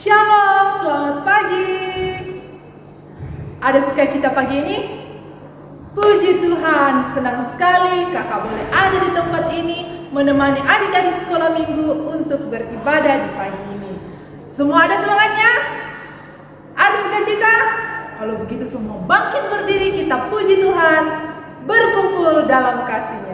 Shalom, selamat pagi. Ada sukacita pagi ini? Puji Tuhan, senang sekali kakak boleh ada di tempat ini menemani adik-adik sekolah minggu untuk beribadah di pagi ini. Semua ada semangatnya? Ada sukacita? Kalau begitu semua bangkit berdiri, kita puji Tuhan, berkumpul dalam kasih-Nya.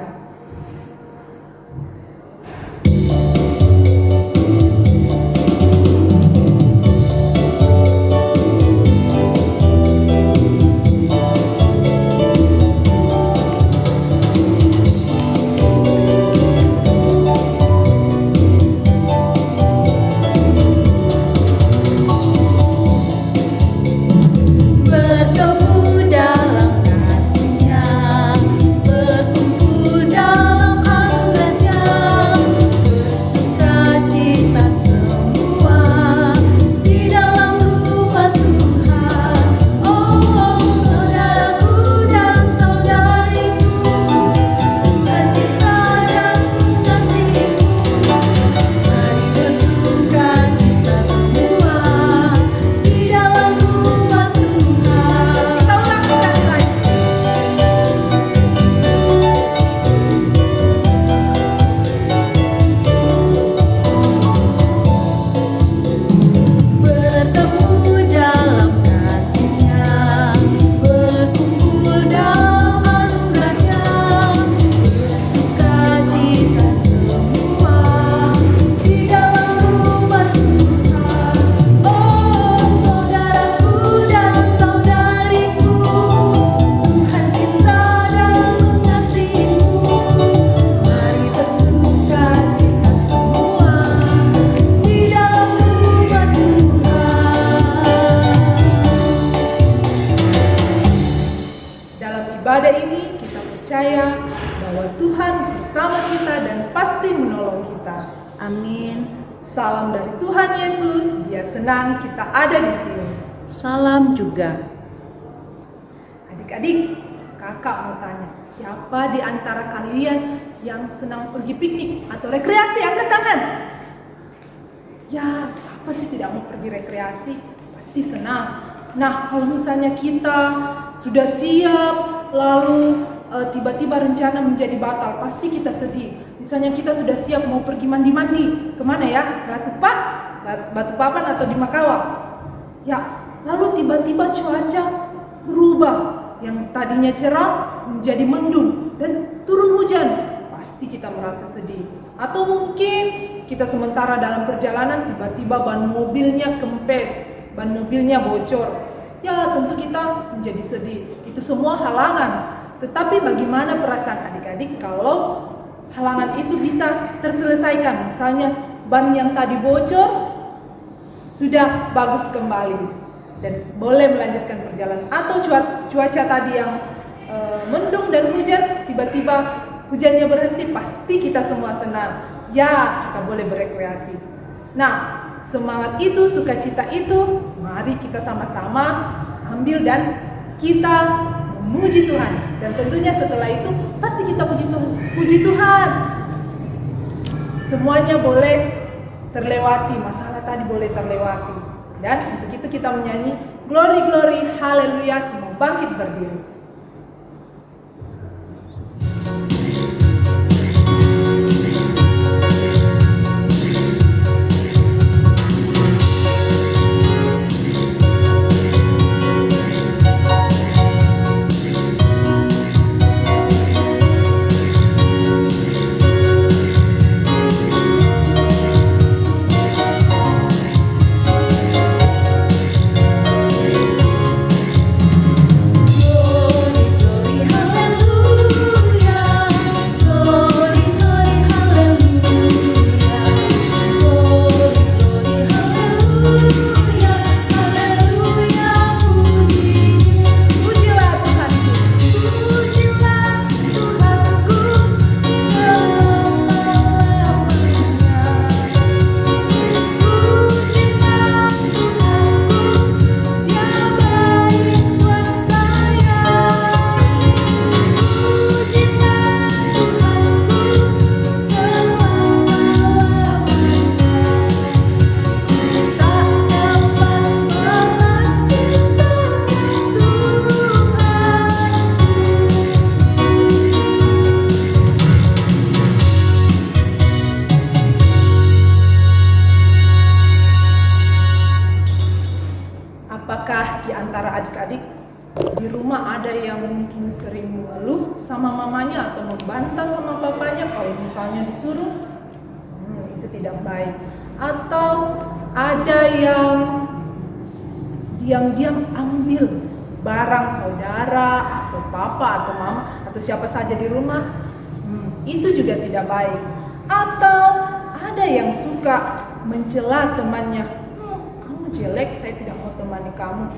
Ibadah ini kita percaya bahwa Tuhan bersama kita dan pasti menolong kita. Amin. Salam dari Tuhan Yesus, Dia senang kita ada di sini. Salam juga. Adik-adik, kakak mau tanya, siapa di antara kalian yang senang pergi piknik atau rekreasi? Angkat tangan. Ya, siapa sih tidak mau pergi rekreasi? Pasti senang. Nah, kalau misalnya kita sudah siap, lalu tiba-tiba rencana menjadi batal, pasti kita sedih. Misalnya kita sudah siap mau pergi mandi-mandi, kemana ya? Batu Papan atau di Makawa? Ya, lalu tiba-tiba cuaca berubah, yang tadinya cerah menjadi mendung dan turun hujan, pasti kita merasa sedih. Atau mungkin kita sementara dalam perjalanan tiba-tiba ban mobilnya kempes, ban mobilnya bocor. Ya, tentu kita menjadi sedih. Itu semua halangan. Tetapi bagaimana perasaan adik-adik kalau halangan itu bisa terselesaikan? Misalnya ban yang tadi bocor sudah bagus kembali dan boleh melanjutkan perjalanan. Atau cuaca tadi yang mendung dan hujan, tiba-tiba hujannya berhenti, pasti kita semua senang. Ya, kita boleh berekreasi. Nah, semangat itu, sukacita itu, mari kita sama-sama ambil dan kita memuji Tuhan. Dan tentunya setelah itu pasti kita puji Tuhan. Puji Tuhan. Semuanya boleh terlewati, masalah tadi boleh terlewati. Dan untuk itu kita menyanyi glory glory haleluya, semua bangkit berdiri. Oh ada yang mungkin sering mengeluh sama mamanya atau membantah sama papanya kalau misalnya disuruh, itu tidak baik. Atau ada yang diam-diam ambil barang saudara atau papa atau mama atau siapa saja di rumah, itu juga tidak baik. Atau ada yang suka mencela temannya, kamu jelek, saya tidak mau temani kamu.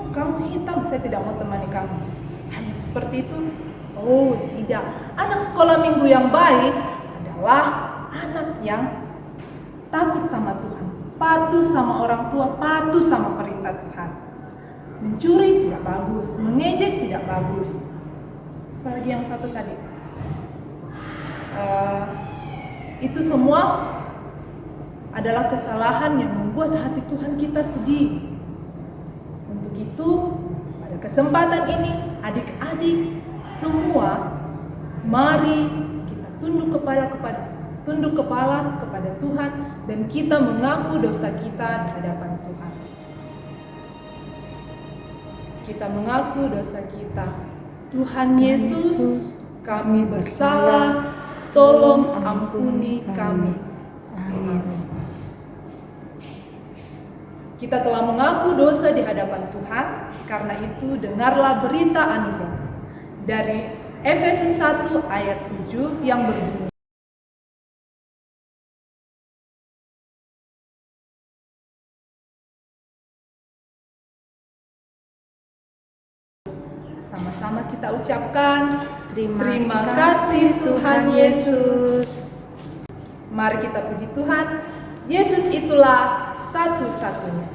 Kamu hitam, saya tidak mau temani kamu. Hal yang seperti itu, oh tidak. Anak sekolah minggu yang baik adalah anak yang takut sama Tuhan, patuh sama orang tua, patuh sama perintah Tuhan. Mencuri tidak bagus, mengejek tidak bagus. Apalagi yang satu tadi, itu semua adalah kesalahan yang membuat hati Tuhan kita sedih. Untuk itu, pada kesempatan ini, adik-adik semua, mari kita tunduk kepala kepada Tuhan, dan kita mengaku dosa kita di hadapan Tuhan. Kita mengaku dosa kita. Tuhan Yesus, kami bersalah, tolong ampuni kami. Amin. Kita telah mengaku dosa di hadapan Tuhan, karena itu dengarlah berita anugerah dari Efesus 1 ayat 7 yang berbunyi, sama-sama kita ucapkan, terima kasih Tuhan Yesus. Mari kita puji Tuhan. Yesus itulah satu-satunya.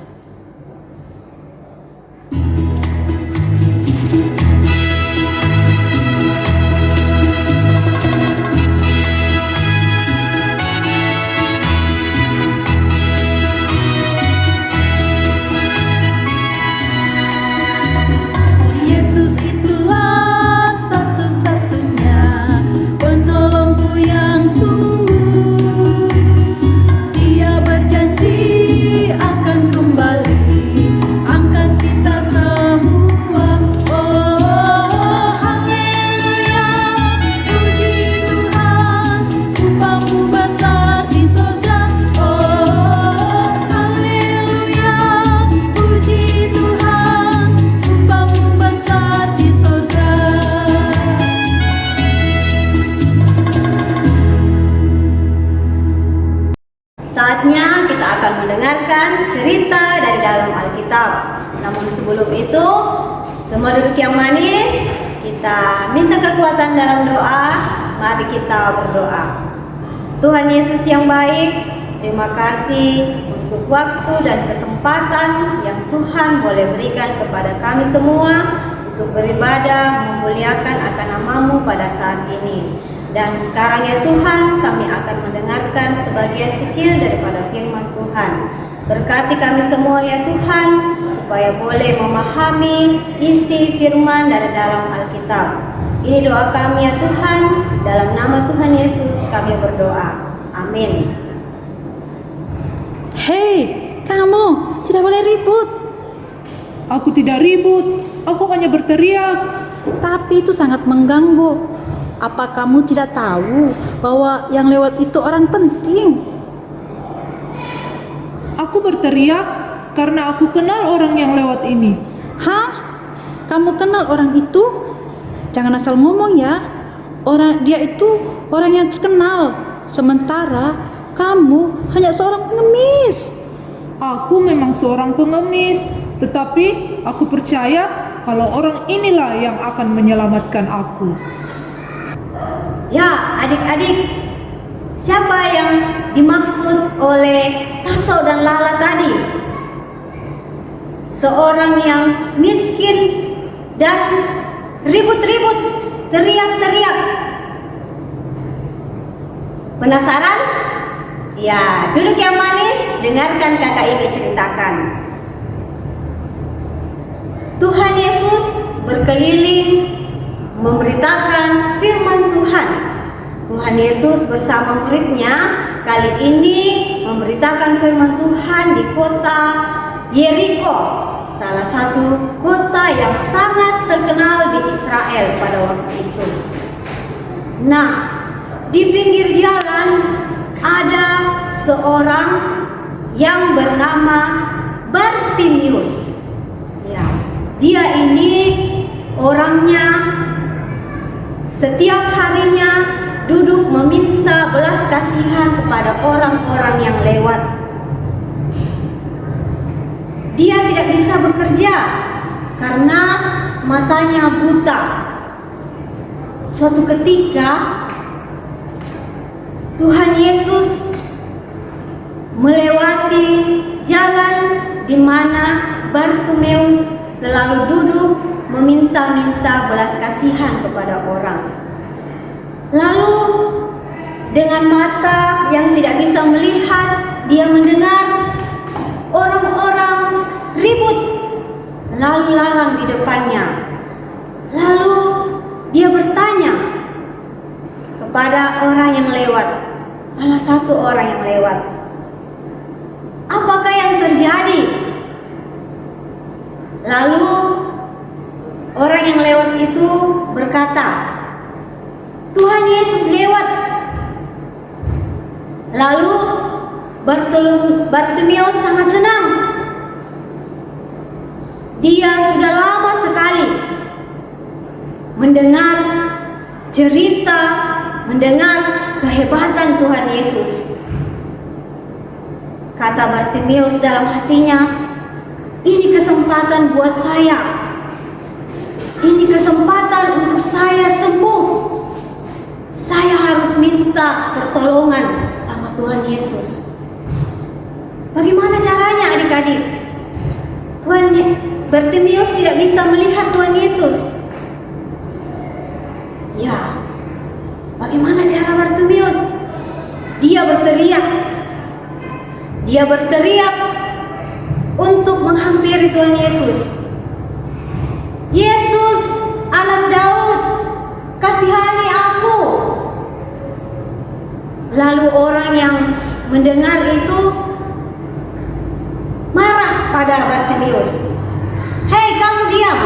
Yesus itulah satu-satunya penolongku yang sungguh. Dia berjanji akan kembali angkat kita semua. Oh haleluya, puji Tuhan, upamu besar di surga. Oh haleluya, puji Tuhan, upamu besar di surga. Saatnya kita akan mendengarkan cerita dari dalam Alkitab. Namun sebelum itu, semua duduk yang manis, kita minta kekuatan dalam doa. Mari kita berdoa. Tuhan Yesus yang baik, terima kasih untuk waktu dan kesempatan yang Tuhan boleh berikan kepada kami semua untuk beribadah, memuliakan akan nama-Mu pada saat ini. Dan sekarang ya Tuhan, kami akan mendengarkan sebagian kecil daripada firman Tuhan. Berkati kami semua ya Tuhan, supaya boleh memahami isi firman dari dalam Alkitab. Ini doa kami ya Tuhan, dalam nama Tuhan Yesus kami berdoa. Amin. Hei, kamu tidak boleh ribut. Aku tidak ribut, aku hanya berteriak. Tapi itu sangat mengganggu. Apa kamu tidak tahu bahwa yang lewat itu orang penting? Aku berteriak karena aku kenal orang yang lewat ini. Hah? Kamu kenal orang itu? Jangan asal ngomong ya. Dia itu orang yang terkenal. Sementara kamu hanya seorang pengemis. Aku memang seorang pengemis, tetapi aku percaya kalau orang inilah yang akan menyelamatkan aku. Ya, adik-adik, siapa yang dimaksud oleh Tato dan Lala tadi? Seorang yang miskin dan ribut-ribut, teriak-teriak. Penasaran? Ya, duduk yang manis, dengarkan kakak ini ceritakan. Tuhan Yesus berkeliling memberitakan firman Tuhan. Tuhan Yesus bersama muridnya kali ini memberitakan firman Tuhan di kota Yeriko, salah satu kota yang sangat terkenal di Israel pada waktu itu. Nah, di pinggir jalan ada seorang yang bernama Bartimius. Ya, dia ini orangnya setiap harinya duduk meminta belas kasihan kepada orang-orang yang lewat. Dia tidak bisa bekerja karena matanya buta. Suatu ketika Tuhan Yesus melewati jalan di mana Bartimeus selalu duduk meminta-minta belas kasihan kepada orang. Lalu dengan mata yang tidak bisa melihat, dia mendengar orang-orang ribut lalu lalang di depannya. Lalu dia bertanya kepada orang yang lewat, salah satu orang yang lewat, "Apakah yang terjadi?" Lalu orang yang lewat itu berkata, "Tuhan Yesus lewat." Lalu Bartimeus sangat senang. Dia sudah lama sekali mendengar cerita, mendengar kehebatan Tuhan Yesus. Kata Bartimeus dalam hatinya, "Ini kesempatan buat saya. Ini kesempatan untuk saya sembuh. Saya harus minta pertolongan sama Tuhan Yesus." Bagaimana caranya adik-adik? Bartimeus tidak bisa melihat Tuhan Yesus. Ya, bagaimana cara Bartimeus? Dia berteriak. Dia berteriak untuk menghampiri Tuhan Yesus. "Yesus, Anak Daud, kasihani aku." Lalu orang yang mendengar itu marah pada Bartimeus. "Hei, kamu diam.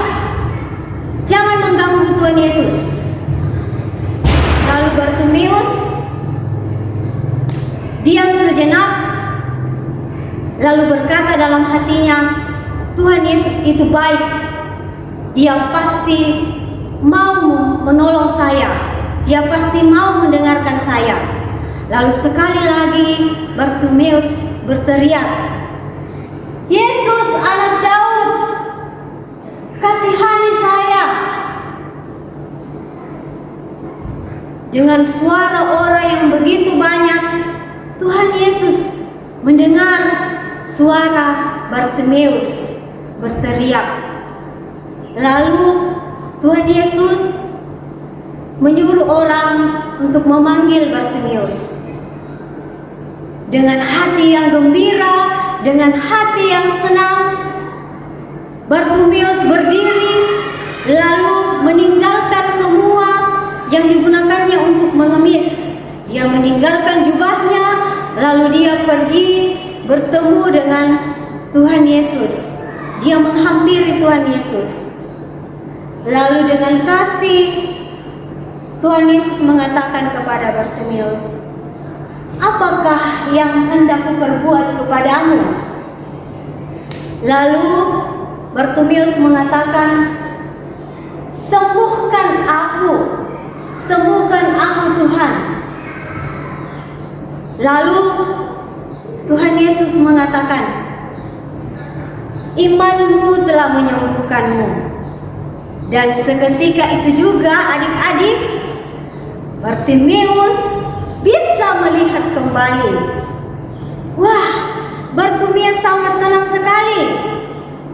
Jangan mengganggu Tuhan Yesus." Lalu Bartimeus diam sejenak, lalu berkata dalam hatinya, "Tuhan Yesus itu baik. Dia pasti mau menolong saya. Dia pasti mau mendengarkan saya." Lalu sekali lagi Bartimeus berteriak, "Yesus, Anak Daud, kasihani saya." Dengan suara orang yang begitu banyak, Tuhan Yesus mendengar suara Bartimeus berteriak. Lalu Tuhan Yesus menyuruh orang untuk memanggil Bartimeus. Dengan hati yang gembira, dengan hati yang senang, Bartimeus berdiri lalu meninggalkan semua yang digunakannya untuk mengemis. Dia meninggalkan jubahnya, lalu dia pergi bertemu dengan Tuhan Yesus. Dia menghampiri Tuhan Yesus. Lalu dengan kasih Tuhan Yesus mengatakan kepada Bartimeus, "Apakah yang hendak kuperbuat kepadamu?" Lalu Bartimeus mengatakan, "Sembuhkan aku Tuhan." Lalu Tuhan Yesus mengatakan, "Imanmu telah menyembuhkanmu." Dan seketika itu juga adik-adik, Bartimeus bisa melihat kembali. Wah, Bartimeus sangat senang sekali.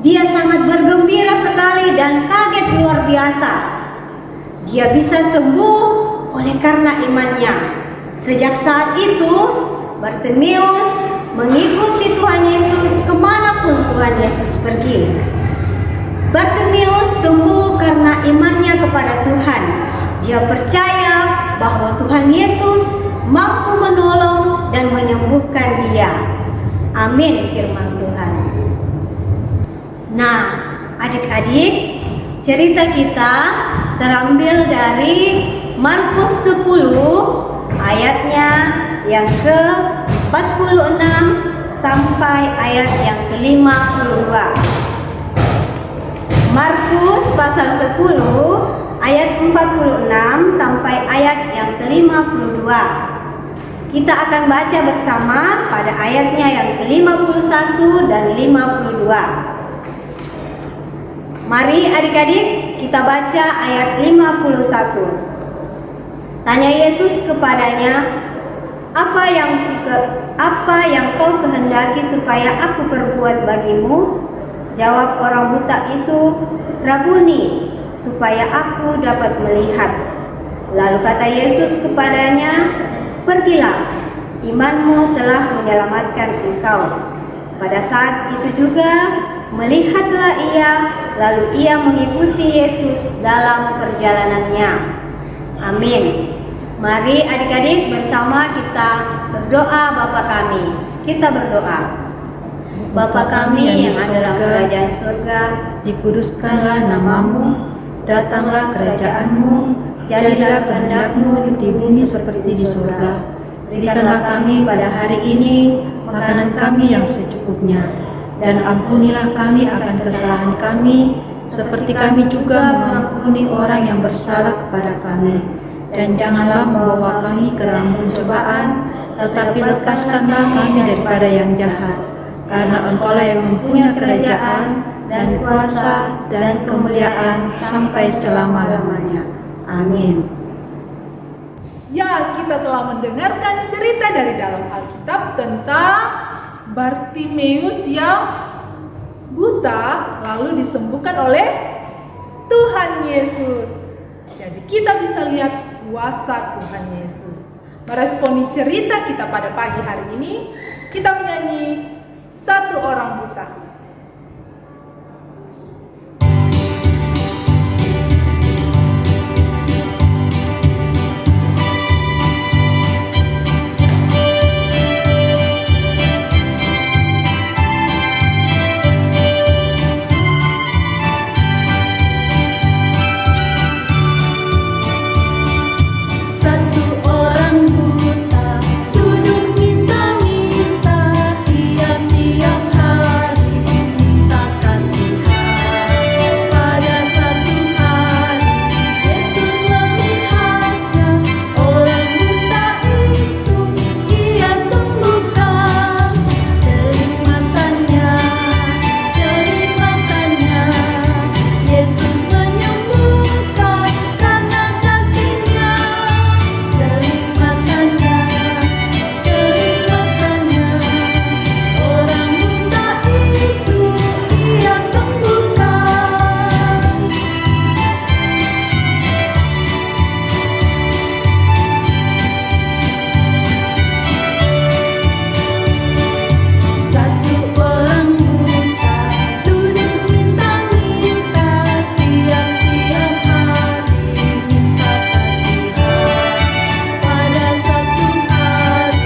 Dia sangat bergembira sekali dan kaget luar biasa. Dia bisa sembuh oleh karena imannya. Sejak saat itu, Bartimeus mengikuti Tuhan Yesus kemanapun Tuhan Yesus pergi. Bartimeus sembuh karena imannya kepada Tuhan. Dia percaya bahwa Tuhan Yesus mampu menolong dan menyembuhkan dia. Amin firman Tuhan. Nah, adik-adik, cerita kita terambil dari Markus 10 ayatnya yang ke-46 sampai ayat yang ke-52. Markus pasal 10 ayat 46 sampai ayat yang ke-52. Kita akan baca bersama pada ayatnya yang ke-51 dan 52. Mari adik-adik kita baca ayat 51. Tanya Yesus kepadanya, apa yang kau kehendaki supaya aku perbuat bagimu? Jawab orang buta itu, Rabuni, supaya aku dapat melihat. Lalu kata Yesus kepadanya, pergilah, imanmu telah menyelamatkan engkau. Pada saat itu juga melihatlah ia, lalu ia mengikuti Yesus dalam perjalanannya. Amin. Mari adik-adik bersama kita berdoa Bapa kami. Kita berdoa. Bapa kami yang ada dalam kerajaan surga, dikuduskanlah namamu, datanglah kerajaanmu, jadilah kehendak-Mu di bumi seperti di surga. Berikanlah kami pada hari ini makanan kami yang secukupnya, dan ampunilah kami akan kesalahan kami, seperti kami juga mengampuni orang yang bersalah kepada kami. Dan janganlah membawa kami ke dalam pencobaan, tetapi lepaskanlah kami daripada yang jahat. Karena Engkaulah yang mempunyai kerajaan dan kuasa dan kemuliaan sampai selama-lamanya. Amin. Ya, kita telah mendengarkan cerita dari dalam Alkitab tentang Bartimeus yang buta lalu disembuhkan oleh Tuhan Yesus. Jadi kita bisa lihat kuasa Tuhan Yesus. Meresponi cerita kita pada pagi hari ini, kita menyanyi Satu Orang Buta. Satu orang buta duduk minta-minta, tiap-tiap hari minta kasihan. Pada satu hari Yesus melihatnya, orang buta itu Ia sembuhkan. Jering matanya, Yesus menyembuhkan karena kasih-Nya. Jering matanya, orang buta itu Ia sembuhkan. Satu orang buta duduk minta-minta, tiap-tiap hari minta kasihan. Pada satu hari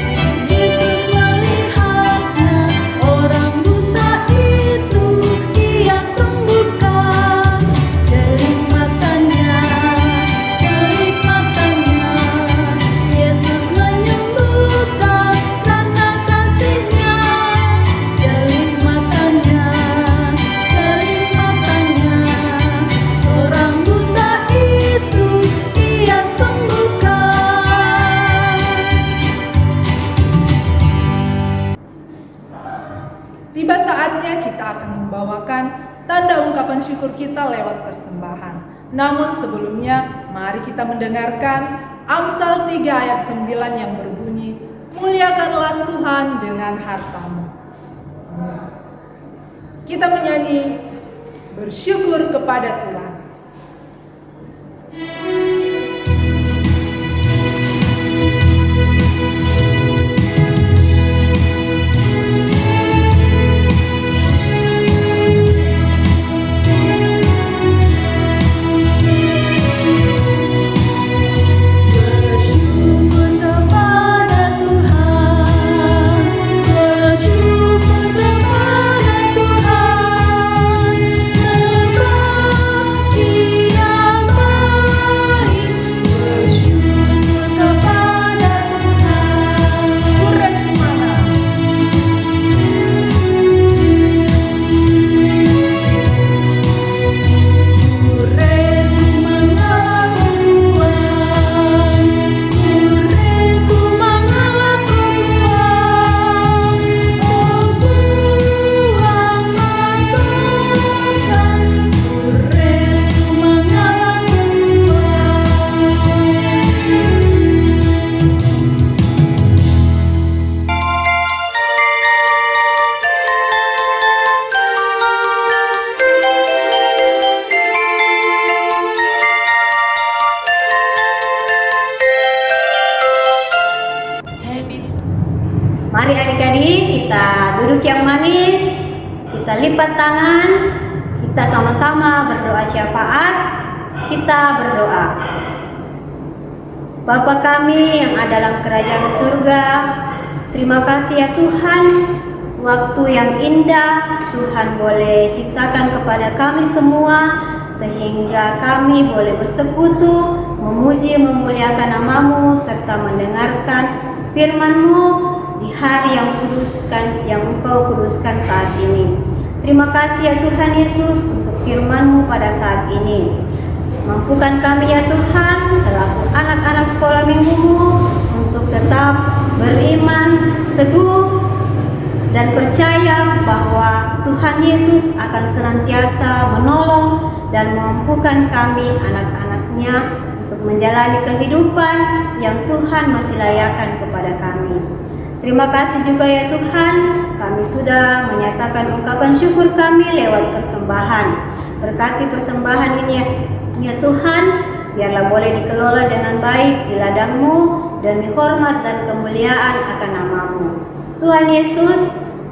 Yesus melihatnya, orang buta itu Ia sembuhkan. Jering matanya, Yesus menyembuhkan karena kasih-Nya. Jering matanya, orang buta itu Ia sembuhkan. Tiba saatnya kita akan membawakan tanda ungkapan syukur kita lewat persembahan. Namun sebelumnya, mari kita mendengarkan Amsal 3 ayat 9 yang berbunyi, muliakanlah Tuhan dengan hartamu. Kita menyanyi bersyukur kepada Tuhan. Bersyukur kepada Tuhan, bersyukur kepada Tuhan. jadi kita duduk yang manis, kita lipat tangan, kita sama-sama berdoa syafaat, kita berdoa. Bapa kami yang ada dalam kerajaan surga, terima kasih ya Tuhan, waktu yang indah Tuhan boleh ciptakan kepada kami semua, sehingga kami boleh bersekutu, memuji, memuliakan nama-Mu, serta mendengarkan firman-Mu di hari yang kuduskan, yang Engkau kuduskan saat ini. Terima kasih ya Tuhan Yesus untuk firman-Mu pada saat ini. Mampukan kami ya Tuhan selaku anak-anak sekolah minggu-Mu untuk tetap beriman, teguh, dan percaya bahwa Tuhan Yesus akan senantiasa menolong dan memampukan kami anak-anaknya untuk menjalani kehidupan yang Tuhan masih layakkan kepada kami. Terima kasih juga ya Tuhan, kami sudah menyatakan ungkapan syukur kami lewat persembahan. Berkati persembahan ini ya Tuhan, biarlah boleh dikelola dengan baik di ladang-Mu demi hormat dan kemuliaan akan nama-Mu. Tuhan Yesus,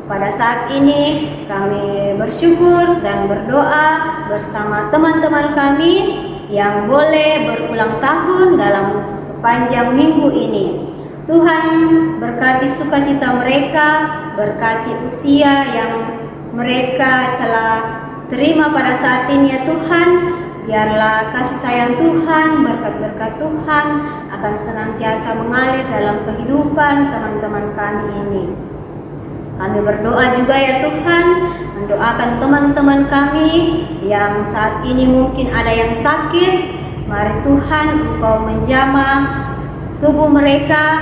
pada saat ini kami bersyukur dan berdoa bersama teman-teman kami yang boleh berulang tahun dalam sepanjang minggu ini. Tuhan berkati sukacita mereka, berkati usia yang mereka telah terima pada saat ini ya Tuhan. Biarlah kasih sayang Tuhan, berkat-berkat Tuhan akan senantiasa mengalir dalam kehidupan teman-teman kami ini. Kami berdoa juga ya Tuhan, mendoakan teman-teman kami yang saat ini mungkin ada yang sakit. Mari Tuhan Engkau menjamah tubuh mereka,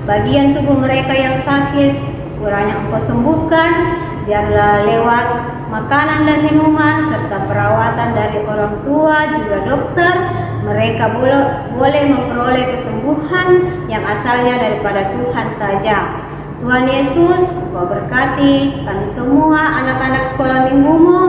bagian tubuh mereka yang sakit, kurangnya Engkau sembuhkan. Biarlah lewat makanan dan minuman serta perawatan dari orang tua juga dokter, mereka boleh memperoleh kesembuhan yang asalnya daripada Tuhan saja. Tuhan Yesus, Engkau berkati kami semua anak-anak sekolah minggu-Mu,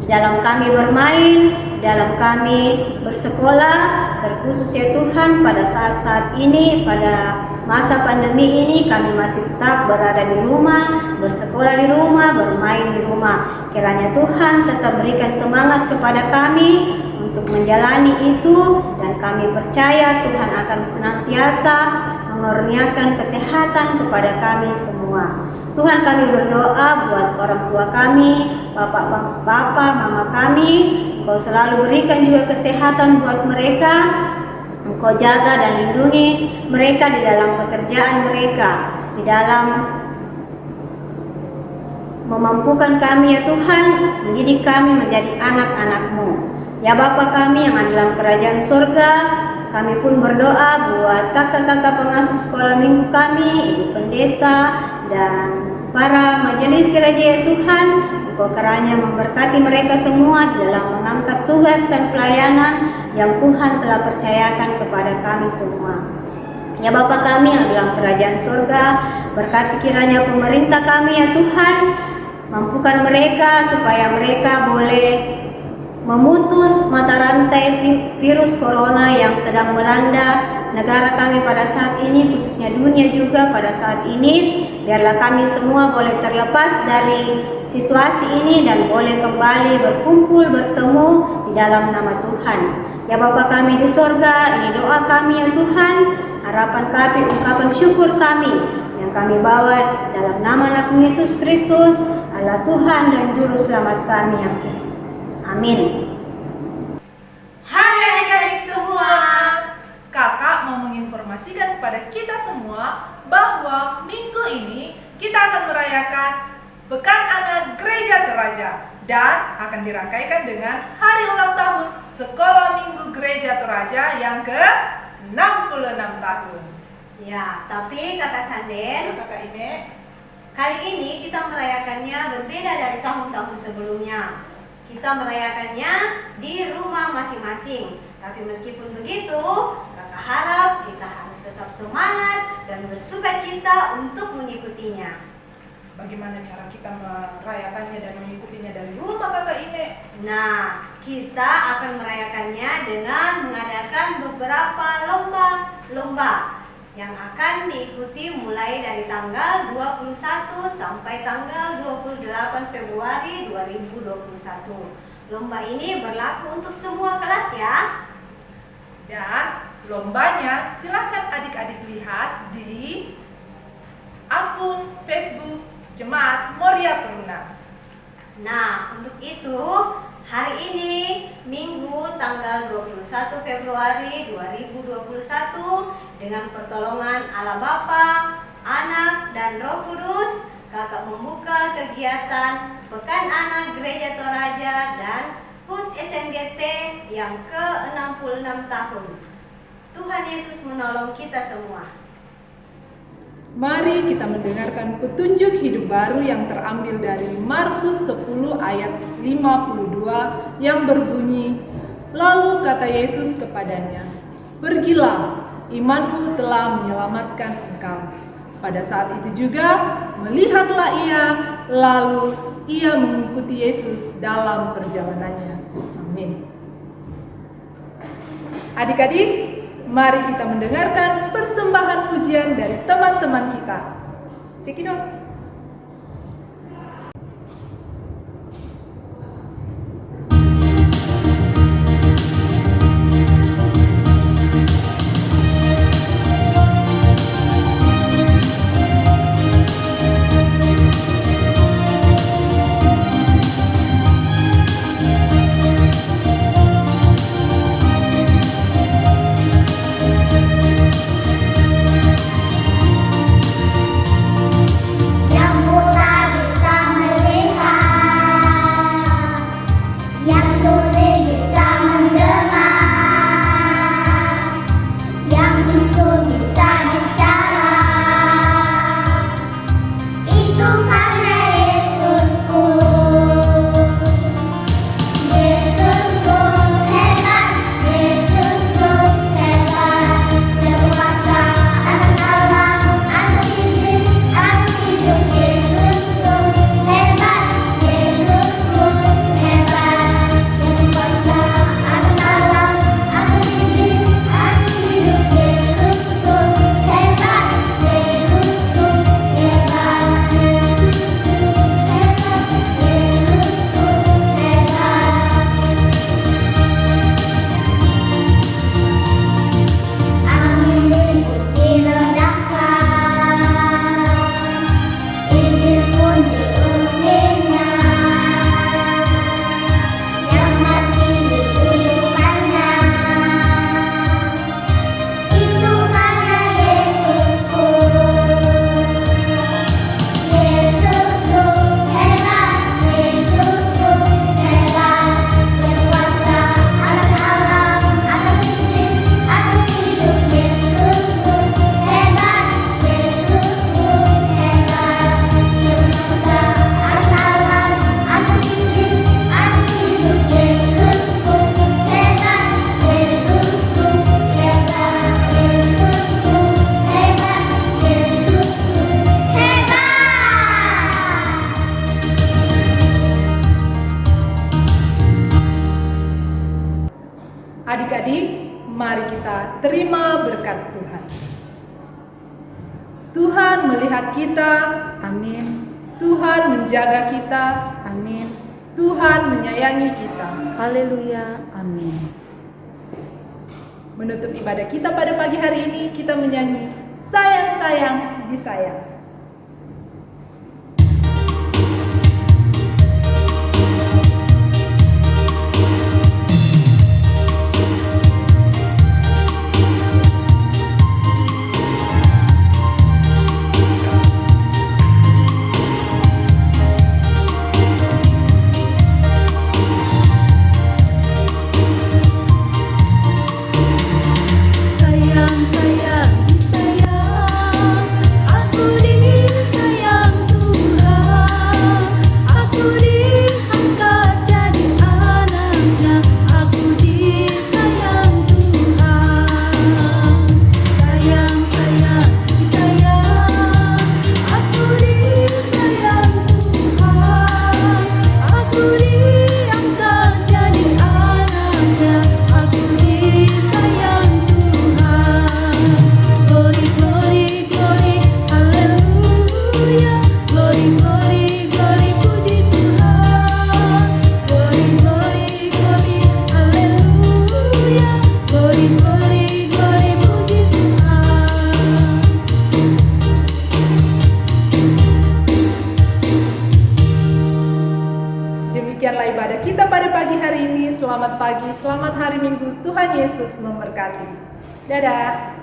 di dalam kami bermain, di dalam kami bersekolah, terkhusus ya Tuhan pada saat-saat ini, pada masa pandemi ini kami masih tetap berada di rumah, bersekolah di rumah, bermain di rumah. Kiranya Tuhan tetap berikan semangat kepada kami untuk menjalani itu, dan kami percaya Tuhan akan senantiasa mengurniakan kesehatan kepada kami semua. Tuhan, kami berdoa buat orang tua kami, bapak, mama kami, Engkau selalu berikan juga kesehatan buat mereka. Engkau jaga dan lindungi mereka di dalam pekerjaan mereka, di dalam memampukan kami ya Tuhan, mendidik kami menjadi anak-anak-Mu. Ya Bapa kami yang ada dalam kerajaan surga, kami pun berdoa buat kakak-kakak pengasuh sekolah minggu kami, ibu pendeta, dan para majelis gereja ya Tuhan. Engkau kiranya memberkati mereka semua di dalam mengangkat tugas dan pelayanan yang Tuhan telah percayakan kepada kami semua. Ya Bapa kami yang dalam kerajaan surga, berkati kiranya pemerintah kami ya Tuhan, mampukan mereka supaya mereka boleh memutus mata rantai virus corona yang sedang melanda negara kami pada saat ini, khususnya dunia juga pada saat ini. Biarlah kami semua boleh terlepas dari situasi ini dan boleh kembali berkumpul, bertemu di dalam nama Tuhan. Ya Bapa kami di sorga, ini doa kami ya Tuhan, harapan kami, ungkapan syukur kami yang kami bawa dalam nama anak Yesus Kristus, Allah Tuhan dan Juru Selamat kami. Amin. Hai adik-adik semua, kakak mau menginformasikan kepada kita semua bahwa minggu ini kita akan merayakan Pekan Anak Gereja Toraja dan akan dirangkaikan dengan hari ulang tahun Sekolah Minggu Gereja Toraja yang ke-66 tahun. Ya, tapi Kakak Sanden, Kakak Ime, kali ini kita merayakannya berbeda dari tahun-tahun sebelumnya. Kita merayakannya di rumah masing-masing. Tapi meskipun begitu, Kakak harap kita harus tetap semangat dan bersukacita untuk mengikutinya. bagaimana cara kita merayakannya dan mengikutinya dari rumah Kakak Ine? Nah, kita akan merayakannya dengan mengadakan beberapa lomba-lomba. yang akan diikuti mulai dari tanggal 21 sampai tanggal 28 Februari 2021. Lomba ini berlaku untuk semua kelas ya. Dan lombanya silakan adik-adik lihat di akun Facebook Jemaat Moria Perumnas. Nah, untuk itu hari ini Minggu tanggal 21 Februari 2021 dengan pertolongan Allah Bapa, Anak, dan Roh Kudus, kakak membuka kegiatan Pekan Anak Gereja Toraja dan HUT SMGT yang ke-66 tahun. Tuhan Yesus menolong kita semua. Mari kita mendengarkan petunjuk hidup baru yang terambil dari Markus 10 ayat 52 yang berbunyi, "Lalu kata Yesus kepadanya, 'Pergilah, imanmu telah menyelamatkan engkau.' Pada saat itu juga melihatlah ia, lalu ia mengikuti Yesus dalam perjalanannya." Amin. Adik-adik, mari kita mendengarkan persembahan pujian dari teman-teman kita. Cekidot. Adik-adik, mari kita terima berkat Tuhan. Tuhan melihat kita, Amin. Tuhan menjaga kita, Amin. Tuhan menyayangi kita. Haleluya. Amin. Menutup ibadah kita pada pagi hari ini, kita menyanyi "Sayang, Sayang, Disayang". Sayang, sayang, sayang, aku di Glory, glory, glory, puji Tuhan. Glory, glory, glory, haleluya. Glory, glory, glory, puji Tuhan. Demikianlah ibadah kita pada pagi hari ini. Selamat pagi, selamat hari Minggu. Tuhan Yesus memberkati. Dadah.